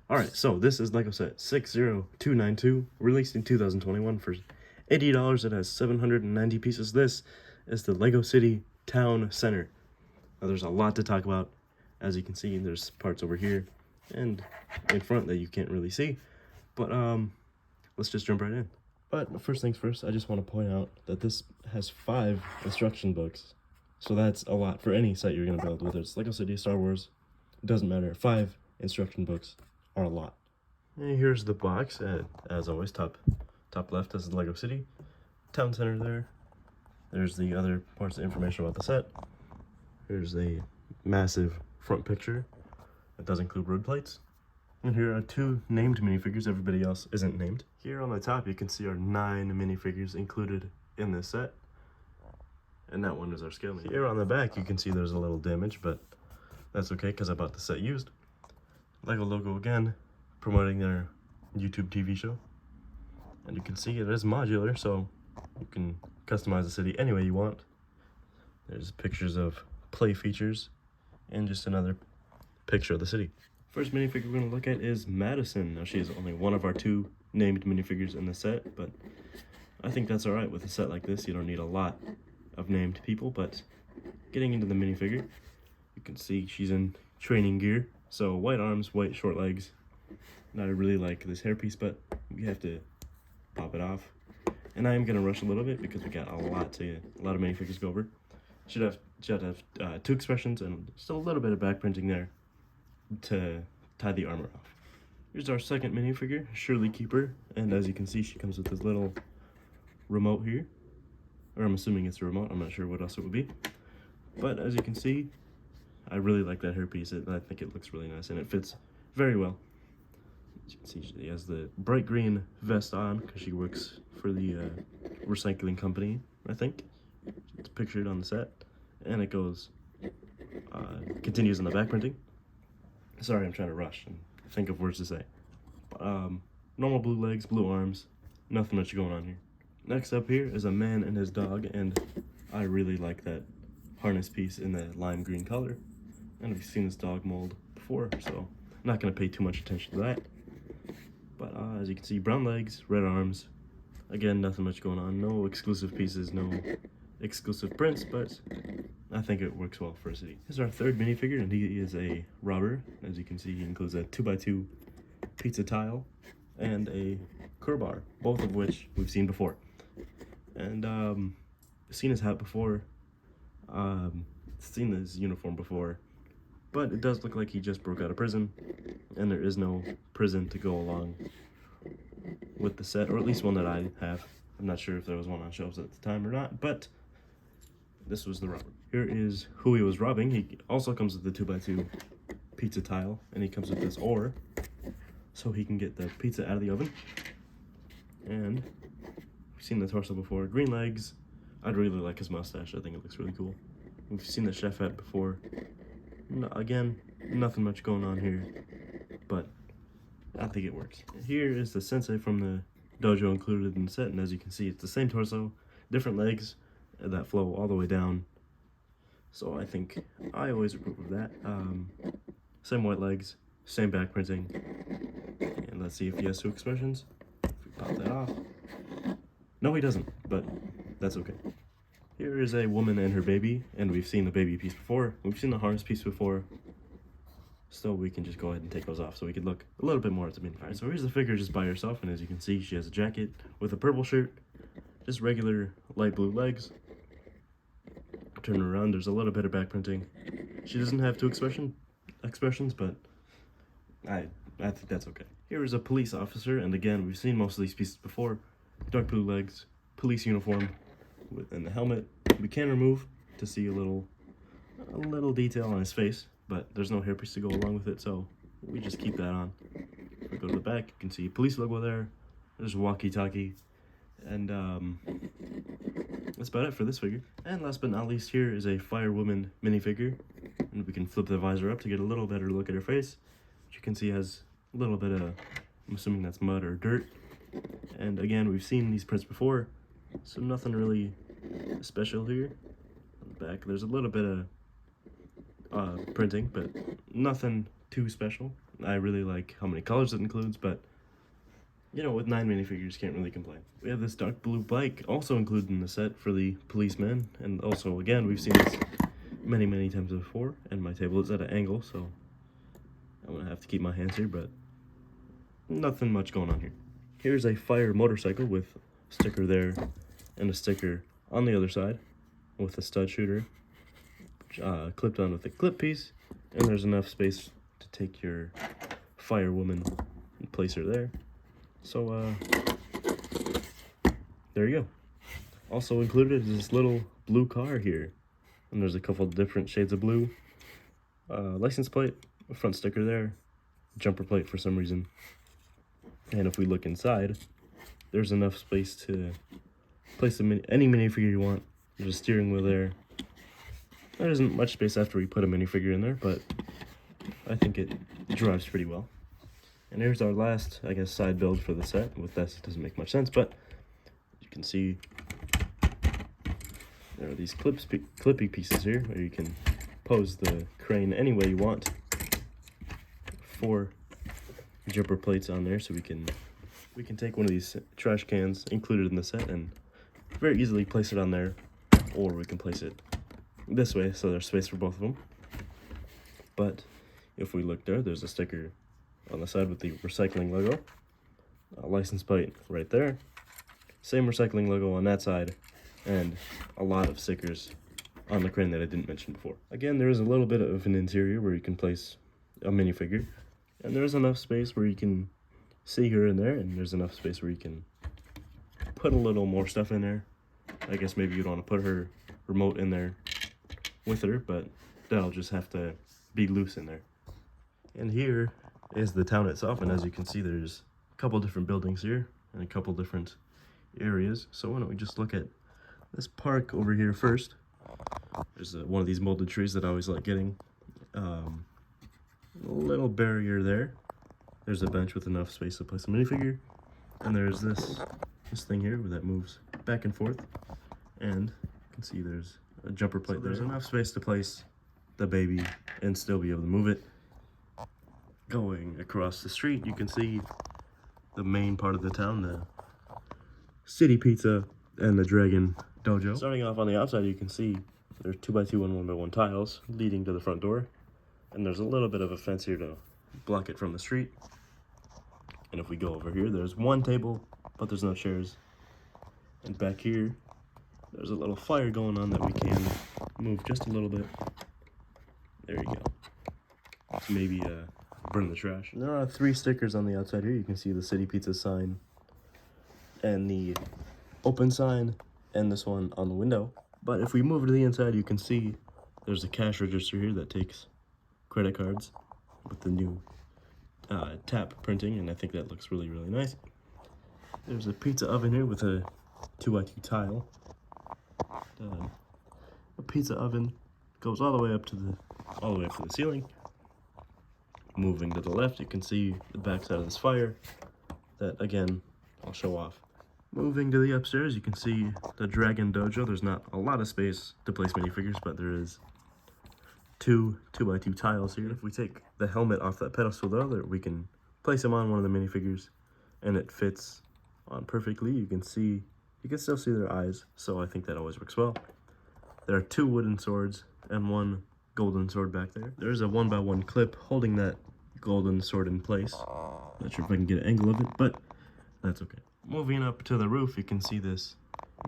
Alright, so this is Lego set 60292, released in 2021 for $80. It has 790 pieces. This is the Lego City Town Center. Now there's a lot to talk about. As you can see, there's parts over here and in front that you can't really see. But let's just jump right in. But first things first, I just want to point out that this has 5 instruction books. So that's a lot for any set you're going to build, whether it's Lego City, Star Wars, it doesn't matter. 5 instruction books are a lot. And here's the box, as always, top left is the Lego City Town Center there. There's the other parts of information about the set. Here's a massive front picture that does include road plates. And here are 2 named minifigures, everybody else isn't named. Here on the top you can see our 9 minifigures included in this set. And that one is our scale. Here on the back you can see there's a little damage, but that's okay because I bought the set used. Lego logo again, promoting their YouTube TV show. And you can see it is modular, so you can customize the city any way you want. There's pictures of play features and just another picture of the city. First minifigure we're going to look at is Madison. Now she is only one of our 2 named minifigures in the set, but I think that's alright with a set like this. You don't need a lot of named people, but getting into the minifigure, you can see she's in training gear. So white arms, white short legs. And I really like this hairpiece, but we have to pop it off. And I am going to rush a little bit because we got a lot of minifigures to go over. Should have 2 expressions and still a little bit of back printing there to tie the armor off. Here's our second minifigure, Shirley Keeper, and as you can see she comes with this little remote here. Or I'm assuming it's a remote, I'm not sure what else it would be. But as you can see, I really like that hairpiece. I think it looks really nice and it fits very well. As you can see, she has the bright green vest on because she works for the recycling company, I think. It's pictured on the set. And it goes, continues in the back printing. Sorry, I'm trying to rush and think of words to say. Normal blue legs, blue arms, nothing much going on here. Next up here is a man and his dog, and I really like that harness piece in the lime green color. And I've seen this dog mold before, so I'm not going to pay too much attention to that. But as you can see, brown legs, red arms. Again, nothing much going on. No exclusive pieces, no exclusive prints, but I think it works well for a city. Here's our third minifigure, and he is a robber. As you can see, he includes a 2x2 pizza tile and a crowbar, both of which we've seen before. And seen his hat before, seen his uniform before, but it does look like he just broke out of prison, and there is no prison to go along with the set, or at least one that I have. I'm not sure if there was one on shelves at the time or not, but this was the robber. Here is who he was robbing. He also comes with the 2x2 pizza tile, and he comes with this oar, so he can get the pizza out of the oven. And we've seen the torso before. Green legs. I'd really like his mustache. I think it looks really cool. We've seen the chef hat before. No, again, nothing much going on here, but I think it works. Here is the sensei from the dojo included in the set, and as you can see, it's the same torso, different legs that flow all the way down. So I think I always approve of that. Same white legs, same back printing, and let's see if he has 2 expressions. If we pop that off. No, he doesn't, but that's okay. Here is a woman and her baby, and we've seen the baby piece before. We've seen the harness piece before. So we can just go ahead and take those off so we can look a little bit more at the minifigure. Alright, so here's the figure just by herself, and as you can see, she has a jacket with a purple shirt, just regular light blue legs. Turn her around, there's a little bit of back printing. She doesn't have 2 expressions, but I think that's okay. Here is a police officer, and again, we've seen most of these pieces before. Dark blue legs, police uniform, and the helmet. We can remove to see a little detail on his face, but there's no hairpiece to go along with it, so we just keep that on. If we go to the back, you can see police logo there. There's a walkie-talkie, and that's about it for this figure. And last but not least, here is a firewoman minifigure, and we can flip the visor up to get a little better look at her face, which you can see has a little bit of, I'm assuming that's mud or dirt. And again, we've seen these prints before, so nothing really special here. On the back, there's a little bit of printing, but nothing too special. I really like how many colors it includes, but you know, with 9 minifigures, can't really complain. We have this dark blue bike also included in the set for the policeman, and also, again, we've seen this many times before, and my table is at an angle, so I'm gonna have to keep my hands here, but nothing much going on here. Here's a fire motorcycle with a sticker there and a sticker on the other side with a stud shooter clipped on with a clip piece, and there's enough space to take your firewoman and place her there. So there you go. Also included is this little blue car here, and there's a couple different shades of blue. License plate, a front sticker there, jumper plate for some reason. And if we look inside, there's enough space to place any minifigure you want. There's a steering wheel there. There isn't much space after we put a minifigure in there, but I think it drives pretty well. And here's our last, I guess, side build for the set. With this, it doesn't make much sense, but you can see there are these clippy pieces here where you can pose the crane any way you want. 4 jumper plates on there, so we can take one of these trash cans included in the set and very easily place it on there, or we can place it this way so there's space for both of them. But if we look there's a sticker on the side with the recycling logo, a license plate right there, same recycling logo on that side, and a lot of stickers on the crane that I didn't mention before. Again, there is a little bit of an interior where you can place a minifigure, and there's enough space where you can see her in there, and there's enough space where you can put a little more stuff in there. I guess maybe you'd want to put her remote in there with her, but that'll just have to be loose in there. And here is the town itself, and as you can see, there's a couple different buildings here and a couple different areas. So why don't we just look at this park over here first. There's one of these molded trees that I always like getting. A little barrier there. There's a bench with enough space to place a minifigure, and there's this thing here that moves back and forth, and you can see there's a jumper plate there. There's enough space to place the baby and still be able to move it. Going across the street, you can see the main part of the town, the City Pizza and the Dragon Dojo. Starting off on the outside, you can see there's 2x2 and 1x1 tiles leading to the front door, and there's a little bit of a fence here to block it from the street. And if we go over here, there's one table, but there's no chairs. And back here, there's a little fire going on that we can move just a little bit. There you go. So maybe burn the trash. And there are 3 stickers on the outside here. You can see the City Pizza sign and the open sign and this one on the window. But if we move to the inside, you can see there's a cash register here that takes credit cards with the new tap printing, and I think that looks really nice. There's a pizza oven here with a 2x2 tile. The pizza oven goes all the way up to the ceiling. Moving to the left, you can see the back side of this fire that, again, I'll show off. Moving to the upstairs, you can see the Dragon Dojo. There's not a lot of space to place minifigures, but there is 2 2x2 tiles here. If we take the helmet off that pedestal though, we can place him on one of the minifigures, and it fits on perfectly. You can still see their eyes, so I think that always works well. There are 2 wooden swords and 1 golden sword back there. There's a 1x1 clip holding that golden sword in place. Not sure if I can get an angle of it, but that's okay. Moving up to the roof, you can see this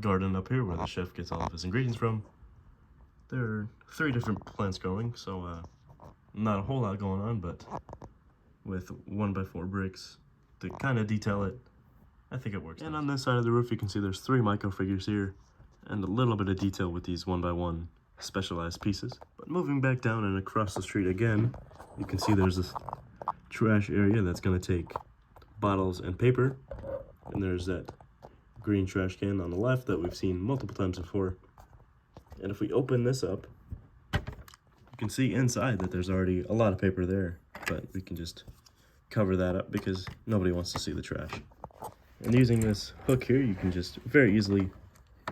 garden up here where the chef gets all of his ingredients from. There are 3 different plants growing, so not a whole lot going on, but with 1x4 bricks to kind of detail it, I think it works. And on this side of the roof, you can see there's 3 micro figures here and a little bit of detail with these 1x1 specialized pieces. But moving back down and across the street again, you can see there's this trash area that's going to take bottles and paper, and there's that green trash can on the left that we've seen multiple times before. And if we open this up, you can see inside that there's already a lot of paper there, but we can just cover that up because nobody wants to see the trash. And using this hook here, you can just very easily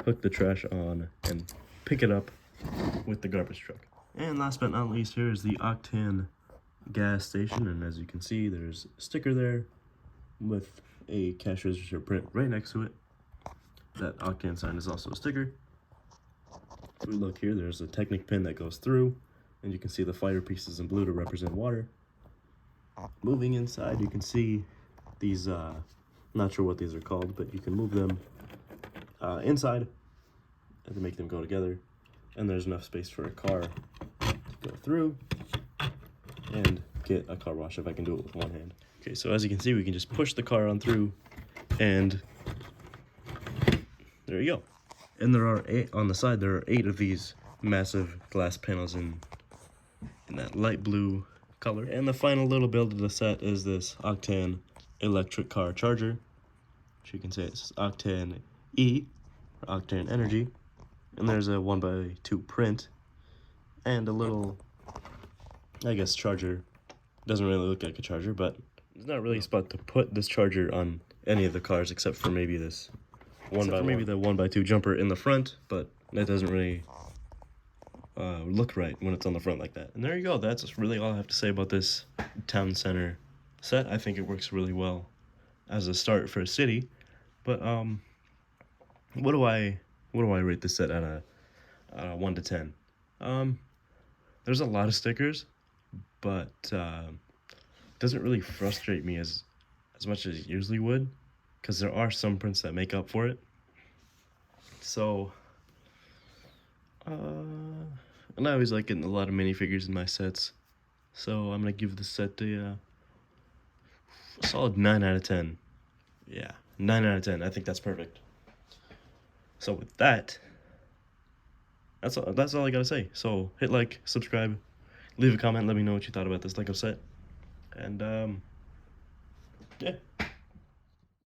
hook the trash on and pick it up with the garbage truck. And last but not least, here is the Octan gas station, and as you can see, there's a sticker there with a cash register print right next to it. That Octane sign is also a sticker. If we look here, there's a Technic pin that goes through, and you can see the fire pieces in blue to represent water. Moving inside, you can see these, not sure what these are called, but you can move them inside and to make them go together. And there's enough space for a car to go through and get a car wash if I can do it with one hand. Okay, so as you can see, we can just push the car on through, and there you go. And there are on the side, there are 8 of these massive glass panels in that light blue color. And the final little build of the set is this Octane electric car charger, which you can say it's Octane E, or Octane Energy. And there's a 1x2 print, and a little, I guess, charger. Doesn't really look like a charger, but there's not really a spot to put this charger on any of the cars except for maybe this maybe the 1x2 jumper in the front, but that doesn't really look right when it's on the front like that. And there you go. That's really all I have to say about this town center set. I think it works really well as a start for a city. But what do I rate this set out of 1 to 10? There's a lot of stickers, but it doesn't really frustrate me as much as it usually would, because there are some prints that make up for it. So, and I always like getting a lot of minifigures in my sets, so I'm gonna give this set a solid 9 out of 10. Yeah, 9 out of 10. I think that's perfect. So with that, that's all I gotta say. So hit like, subscribe, leave a comment, let me know what you thought about this Lego set, and